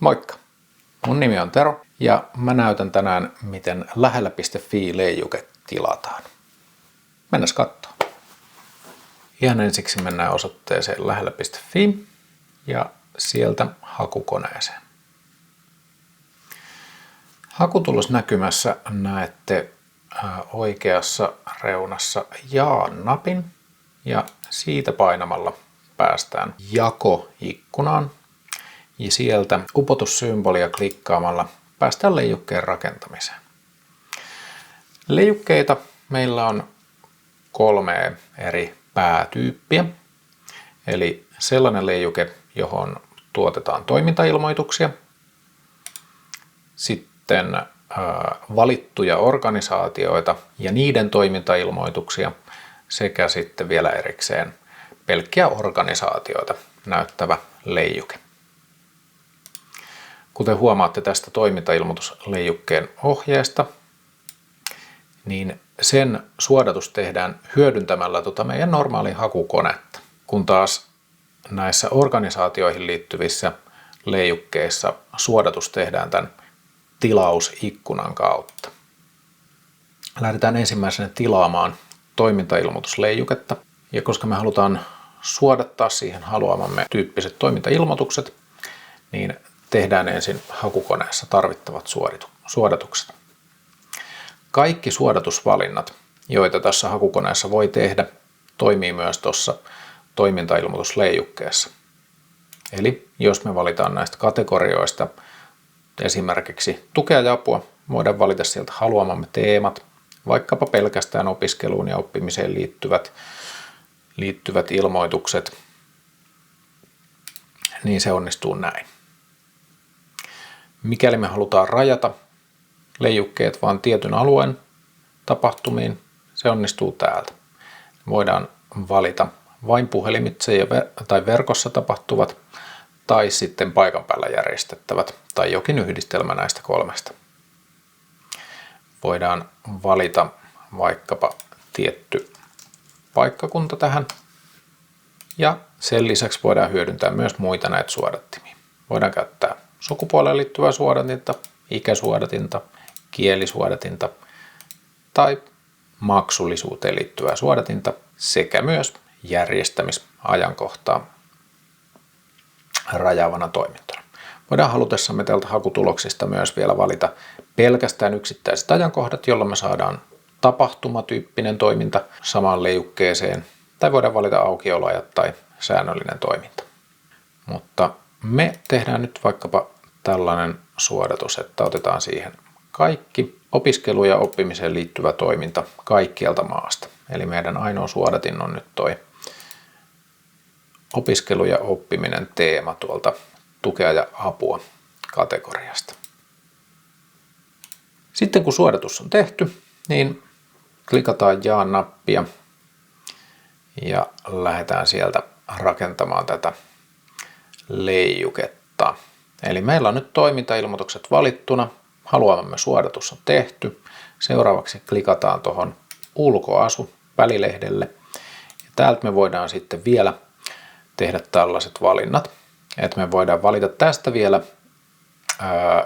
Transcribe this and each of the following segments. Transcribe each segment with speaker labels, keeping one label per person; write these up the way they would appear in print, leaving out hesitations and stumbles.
Speaker 1: Moikka! Mun nimi on Tero ja mä näytän tänään, miten lähellä.fi leijuke tilataan. Mennäs kattoo. Ihan ensiksi mennään osoitteeseen lähellä.fi ja sieltä hakukoneeseen. Hakutulosnäkymässä näette oikeassa reunassa Jaa-napin ja siitä painamalla päästään jakoikkunaan. Ja sieltä upotussymbolia klikkaamalla päästään leijukkeen rakentamiseen. Leijukkeita meillä on 3 eri päätyyppiä. Eli sellainen leijuke, johon tuotetaan toimintailmoituksia. Sitten valittuja organisaatioita ja niiden toimintailmoituksia sekä sitten vielä erikseen pelkkiä organisaatioita näyttävä leijuke. Kuten huomaatte tästä toimintailmoitusleijukkeen ohjeesta, niin sen suodatus tehdään hyödyntämällä meidän normaalia hakukonetta. Kun taas näissä organisaatioihin liittyvissä leijukkeissa suodatus tehdään tämän tilausikkunan kautta. Lähdetään ensimmäisenä tilaamaan toimintailmoitusleijuketta. Ja koska me halutaan suodattaa siihen haluamamme tyyppiset toimintailmoitukset, niin tehdään ensin hakukoneessa tarvittavat suodatukset. Kaikki suodatusvalinnat, joita tässä hakukoneessa voi tehdä, toimii myös tuossa toimintailmoitusleijukkeessa. Eli jos me valitaan näistä kategorioista esimerkiksi tukea ja apua, voidaan valita sieltä haluamamme teemat, vaikkapa pelkästään opiskeluun ja oppimiseen liittyvät ilmoitukset, niin se onnistuu näin. Mikäli me halutaan rajata leijukkeet vain tietyn alueen tapahtumiin, se onnistuu täältä. Voidaan valita vain puhelimitse tai verkossa tapahtuvat tai sitten paikan päällä järjestettävät tai jokin yhdistelmä näistä 3. Voidaan valita vaikkapa tietty paikkakunta tähän ja sen lisäksi voidaan hyödyntää myös muita näitä suodattimia. Voidaan käyttää sukupuoleen liittyvää suodatinta, ikäsuodatinta, kielisuodatinta tai maksullisuuteen liittyvää suodatinta sekä myös järjestämisajankohtaa rajaavana toimintona. Voidaan halutessamme tältä hakutuloksista myös vielä valita pelkästään yksittäiset ajankohdat, jolloin me saadaan tapahtumatyyppinen toiminta samaan leijukkeeseen, tai voidaan valita aukioloajat tai säännöllinen toiminta. Mutta me tehdään nyt vaikkapa tällainen suodatus, että otetaan siihen kaikki opiskelu- ja oppimiseen liittyvä toiminta kaikkialta maasta. Eli meidän ainoa suodatin on nyt toi opiskelu ja oppiminen teema tuolta tukea ja apua kategoriasta. Sitten kun suodatus on tehty, niin klikataan Jaa-nappia ja lähdetään sieltä rakentamaan tätä leijuketta. Eli meillä on nyt toimintailmoitukset valittuna, haluamamme suodatus on tehty. Seuraavaksi klikataan tuohon ulkoasu välilehdelle. Ja täältä me voidaan sitten vielä tehdä tällaiset valinnat, että me voidaan valita tästä vielä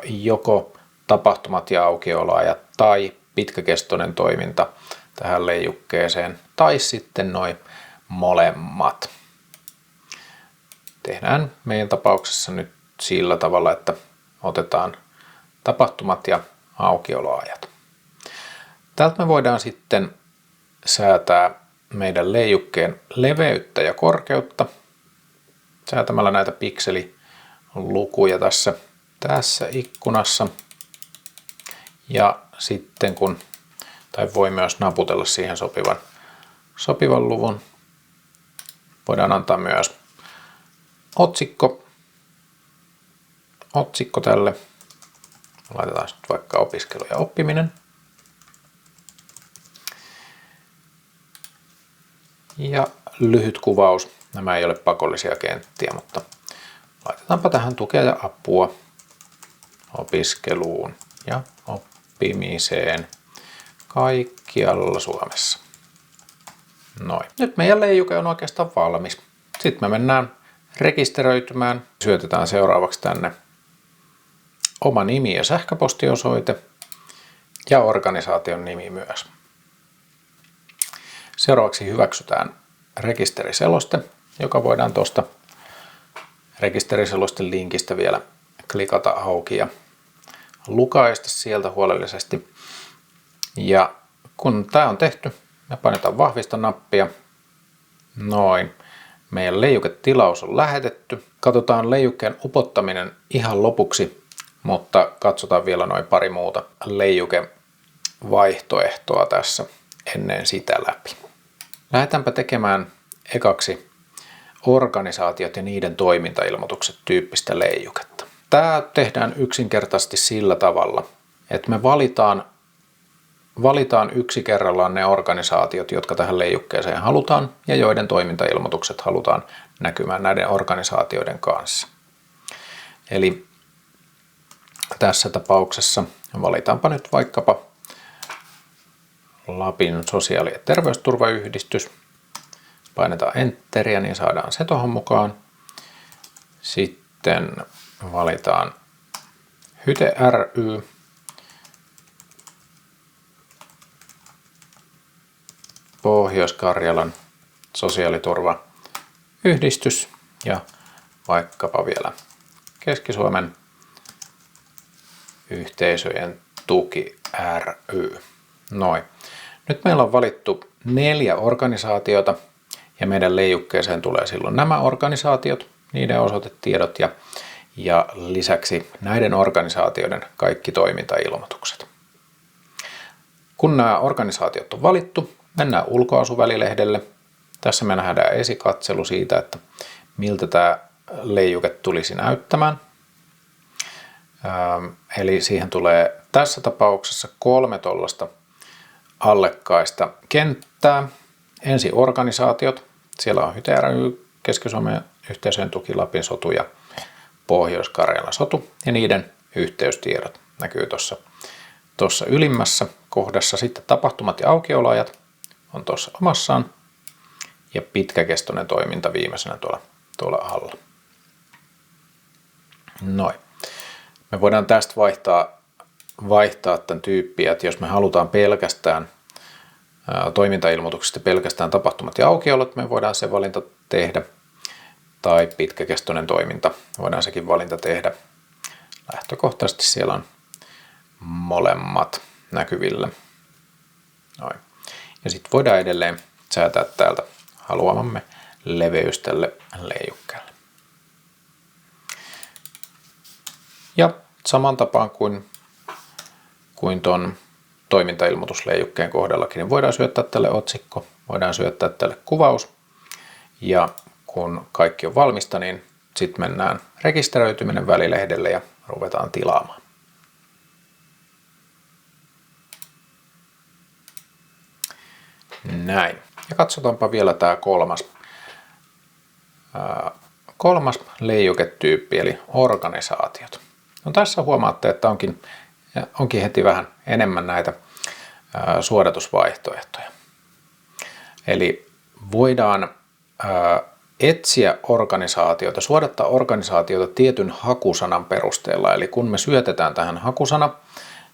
Speaker 1: joko tapahtumat ja aukioloajat tai pitkäkestoinen toiminta tähän leijukkeeseen tai sitten noin molemmat. Tehdään meidän tapauksessa nyt sillä tavalla, että otetaan tapahtumat ja aukioloajat. Täältä me voidaan sitten säätää meidän leijukkeen leveyttä ja korkeutta säätämällä näitä pikselilukuja tässä ikkunassa. Ja sitten voi myös naputella siihen sopivan luvun. Voidaan antaa myös otsikko tälle. Laitetaan nyt vaikka opiskelu ja oppiminen. Ja lyhyt kuvaus. Nämä ei ole pakollisia kenttiä, mutta laitetaanpa tähän tukea ja apua opiskeluun ja oppimiseen kaikkialla Suomessa. Noin. Nyt meidän leijuke on oikeastaan valmis. Sitten me mennään rekisteröitymään. Syötetään seuraavaksi tänne oma nimi ja sähköpostiosoite ja organisaation nimi myös. Seuraavaksi hyväksytään rekisteriseloste, joka voidaan tuosta rekisteriselosten linkistä vielä klikata auki ja lukaista sieltä huolellisesti. Ja kun tämä on tehty, me painetaan vahvista nappia. Noin. Meidän leijuke-tilaus on lähetetty. Katsotaan leijukkeen upottaminen ihan lopuksi, mutta katsotaan vielä noin pari muuta leijukevaihtoehtoa tässä ennen sitä läpi. Lähdetäänpä tekemään ekaksi organisaatiot ja niiden toimintailmoitukset tyyppistä leijuketta. Tämä tehdään yksinkertaisesti sillä tavalla, että me valitaan yksi kerrallaan ne organisaatiot, jotka tähän leijukkeeseen halutaan ja joiden toimintailmoitukset halutaan näkymään näiden organisaatioiden kanssa. Eli tässä tapauksessa valitaanpa nyt vaikkapa Lapin sosiaali- ja terveysturvayhdistys. Painetaan Enteriä, niin saadaan se tuohon mukaan. Sitten valitaan Hyte ry. Pohjois-Karjalan sosiaaliturvayhdistys ja vaikkapa vielä Keski-Suomen yhteisöjen tuki ry. Noin. Nyt meillä on valittu 4 organisaatiota ja meidän leijukkeeseen tulee silloin nämä organisaatiot, niiden osoitetiedot ja lisäksi näiden organisaatioiden kaikki toimintailmoitukset. Kun nämä organisaatiot on valittu, mennään ulkoasuvälilehdelle. Tässä me nähdään esikatselu siitä, että miltä tämä leijuke tulisi näyttämään. Eli siihen tulee tässä tapauksessa 3 tuollaista allekkaista kenttää. Ensin organisaatiot. Siellä on Hyte ry, Keski-Suomen yhteisöjen tuki, Lapin sotu ja Pohjois-Karjalan sotu. Ja niiden yhteystiedot näkyy tuossa ylimmässä kohdassa. Sitten tapahtumat ja aukioloajat on tuossa omassaan. Ja pitkäkestoinen toiminta viimeisenä tuolla alla. Noin. Me voidaan tästä vaihtaa tämän tyyppiä, että jos me halutaan pelkästään toimintailmoituksista pelkästään tapahtumat ja aukiolot, me voidaan se valinta tehdä. Tai pitkäkestoinen toiminta, voidaan sekin valinta tehdä. Lähtökohtaisesti siellä on molemmat näkyvillä. Noin. Ja sitten voidaan edelleen säätää täältä haluamamme leveys tälle leijukkeelle. Ja saman tapaan kuin tuon toimintailmoitusleijukkeen kohdallakin, niin voidaan syöttää tälle otsikko, voidaan syöttää tälle kuvaus. Ja kun kaikki on valmista, niin sitten mennään rekisteröityminen välilehdelle ja ruvetaan tilaamaan. Näin. Ja katsotaanpa vielä tämä kolmas leijuketyyppi, eli organisaatiot. No tässä huomaatte, että onkin heti vähän enemmän näitä suodatusvaihtoehtoja. Eli voidaan etsiä organisaatiota, suodattaa organisaatiota tietyn hakusanan perusteella. Eli kun me syötetään tähän hakusana,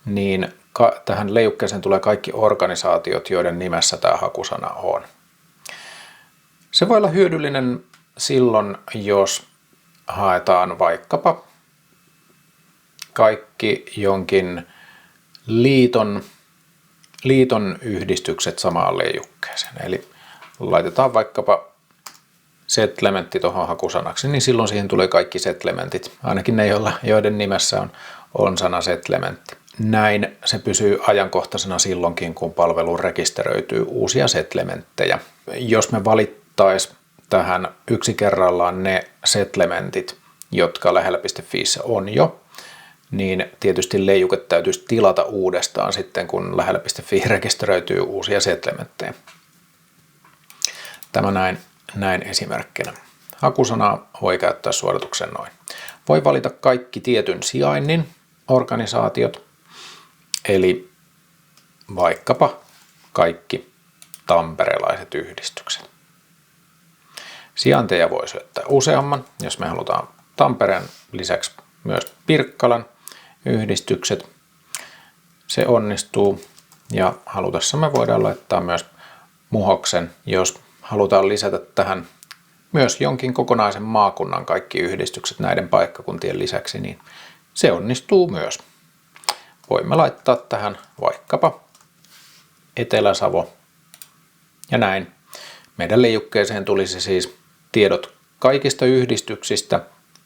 Speaker 1: niin tähän leijukkeeseen tulee kaikki organisaatiot, joiden nimessä tämä hakusana on. Se voi olla hyödyllinen silloin, jos haetaan vaikkapa kaikki jonkin liiton yhdistykset samaan leijukkeeseen. Eli laitetaan vaikkapa settlementti tuohon hakusanaksi, niin silloin siihen tulee kaikki settlementit, ainakin ne, joiden nimessä on sana settlementti. Näin se pysyy ajankohtaisena silloinkin, kun palveluun rekisteröityy uusia settlementtejä. Jos me valittaisiin tähän yksi kerrallaan ne settlementit, jotka lähellä.fiissä on jo, niin tietysti leijuke täytyisi tilata uudestaan sitten, kun lähellä.fi rekisteröityy uusia settlementtejä. Tämä näin esimerkkinä. Hakusanaa voi käyttää suodatuksen noin. Voi valita kaikki tietyn sijainnin organisaatiot, eli vaikkapa kaikki tamperelaiset yhdistykset. Sijainteja voi syöttää useamman, jos me halutaan Tampereen lisäksi myös Pirkkalan yhdistykset. Se onnistuu ja halutessa me voidaan laittaa myös muhoksen, jos halutaan lisätä tähän myös jonkin kokonaisen maakunnan kaikki yhdistykset näiden paikkakuntien lisäksi, niin se onnistuu myös. Voimme laittaa tähän vaikkapa Etelä-Savo ja näin. Meidän leijukkeeseen tulisi siis tiedot kaikista yhdistyksistä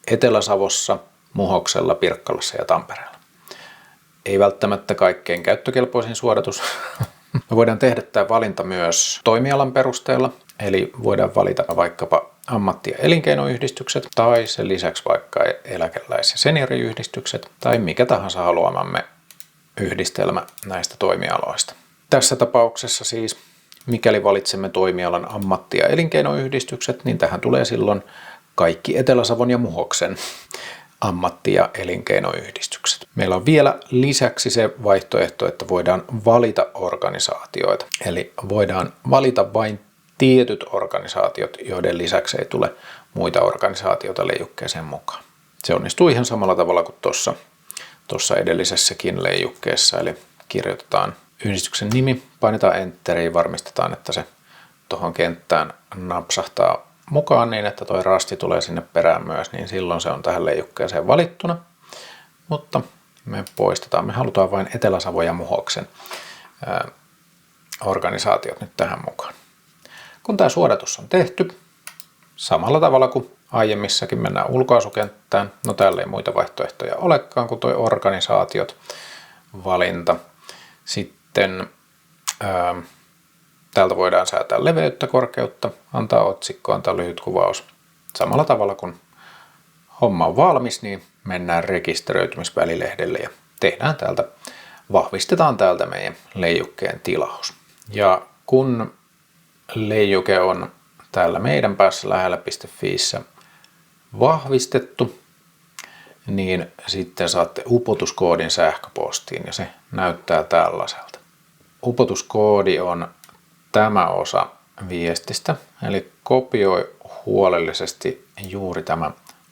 Speaker 1: Etelä-Savossa, Muhoksella, Pirkkalassa ja Tampereella. Ei välttämättä kaikkein käyttökelpoisin suodatus. Me voidaan tehdä tämä valinta myös toimialan perusteella, eli voidaan valita vaikkapa ammatti- ja elinkeinoyhdistykset tai sen lisäksi vaikka eläkeläis- ja senioriyhdistykset tai mikä tahansa haluamamme yhdistelmä näistä toimialoista. Tässä tapauksessa siis, mikäli valitsemme toimialan ammatti- ja elinkeinoyhdistykset, niin tähän tulee silloin kaikki Etelä-Savon ja Muhoksen ammatti- ja elinkeinoyhdistykset. Meillä on vielä lisäksi se vaihtoehto, että voidaan valita organisaatioita. Eli voidaan valita vain tietyt organisaatiot, joiden lisäksi ei tule muita organisaatioita leijukkeeseen mukaan. Se onnistuu ihan samalla tavalla kuin tuossa edellisessäkin leijukkeessa. Eli kirjoitetaan yhdistyksen nimi, painetaan enteriä ja varmistetaan, että se tuohon kenttään napsahtaa mukaan niin, että tuo rasti tulee sinne perään myös, niin silloin se on tähän leijukkeeseen valittuna. Mutta me poistetaan, me halutaan vain Etelä-Savon ja Muhoksen organisaatiot nyt tähän mukaan. Kun tämä suodatus on tehty, samalla tavalla kuin aiemmissakin mennään ulkoasukenttään. No täällä ei muita vaihtoehtoja olekaan kuin tuo organisaatiot valinta. Sitten täältä voidaan säätää leveyttä, korkeutta, antaa otsikko, antaa lyhyt kuvaus. Samalla tavalla kun homma on valmis, niin mennään rekisteröitymisvälilehdelle ja vahvistetaan täältä meidän leijukkeen tilaus. Ja kun leijuke on täällä meidän päässä lähellä.fiissä vahvistettu, niin sitten saatte upotuskoodin sähköpostiin ja se näyttää tällaiselta. Upotuskoodi on tämä osa viestistä, eli kopioi huolellisesti juuri tämä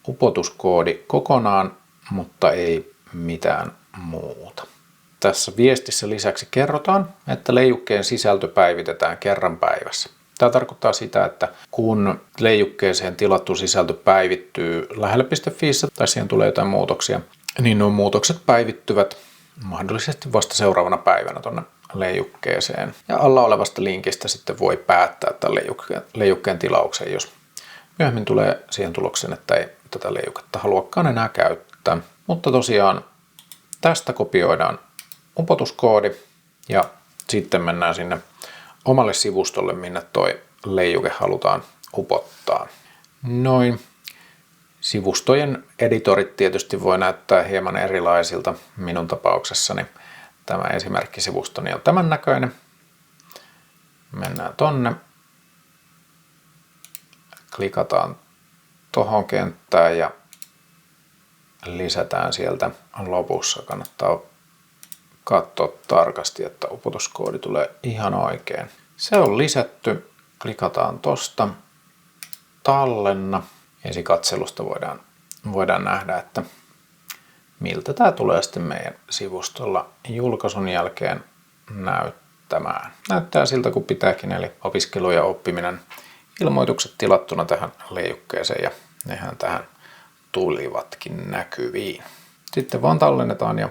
Speaker 1: upotuskoodi kokonaan, mutta ei mitään muuta. Tässä viestissä lisäksi kerrotaan, että leijukkeen sisältö päivitetään kerran päivässä. Tämä tarkoittaa sitä, että kun leijukkeeseen tilattu sisältö päivittyy lähellä.fiissä tai siihen tulee jotain muutoksia, niin nuo muutokset päivittyvät mahdollisesti vasta seuraavana päivänä tuonne leijukkeeseen. Ja alla olevasta linkistä sitten voi päättää tämän leijukkeen tilauksen, jos myöhemmin tulee siihen tulokseen, että ei tätä leijuketta haluakaan enää käyttää. Mutta tosiaan tästä kopioidaan upotuskoodi ja sitten mennään sinne omalle sivustolle, minne toi leijuke halutaan upottaa. Noin. Sivustojen editorit tietysti voi näyttää hieman erilaisilta. Minun tapauksessani tämä esimerkkisivustoni on tämän näköinen. Mennään tonne. Klikataan tohon kenttään ja lisätään sieltä lopussa. Kannattaa katsoa tarkasti, että upotuskoodi tulee ihan oikein. Se on lisätty. Klikataan tosta. Tallenna. Esikatselusta voidaan nähdä, että miltä tämä tulee sitten meidän sivustolla julkaisun jälkeen näyttämään. Näyttää siltä kuin pitääkin, eli opiskelu ja oppiminen. Ilmoitukset tilattuna tähän leijukkeeseen ja nehän tähän tulivatkin näkyviin. Sitten vaan tallennetaan ja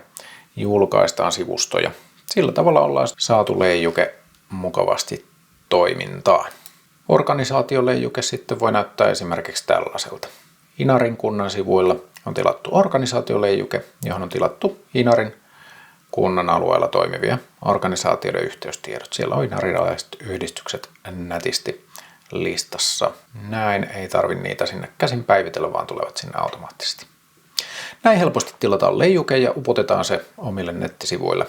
Speaker 1: julkaistaan sivustoja. Sillä tavalla ollaan saatu leijuke mukavasti toimintaan. Organisaatioleijuke sitten voi näyttää esimerkiksi tällaiselta. Inarin kunnan sivuilla on tilattu organisaatioleijuke, johon on tilattu Inarin kunnan alueella toimivia organisaatioiden yhteystiedot. Siellä on inarilaiset yhdistykset nätisti listassa. Näin ei tarvitse niitä sinne käsin päivitellä, vaan tulevat sinne automaattisesti. Näin helposti tilataan leijuke ja upotetaan se omille nettisivuille.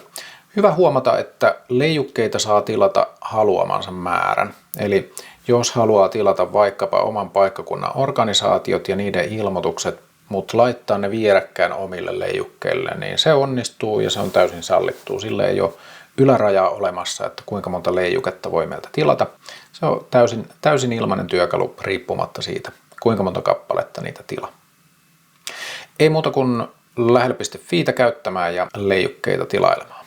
Speaker 1: Hyvä huomata, että leijukkeita saa tilata haluamansa määrän. Eli jos haluaa tilata vaikkapa oman paikkakunnan organisaatiot ja niiden ilmoitukset, mutta laittaa ne vierekkäin omille leijukkeille, niin se onnistuu ja se on täysin sallittua. Sille ei ole ylärajaa olemassa, että kuinka monta leijuketta voi meiltä tilata. Se on täysin ilmainen työkalu riippumatta siitä, kuinka monta kappaletta niitä tilaa. Ei muuta kuin lähellä.fiitä käyttämään ja leijukkeita tilailemaan.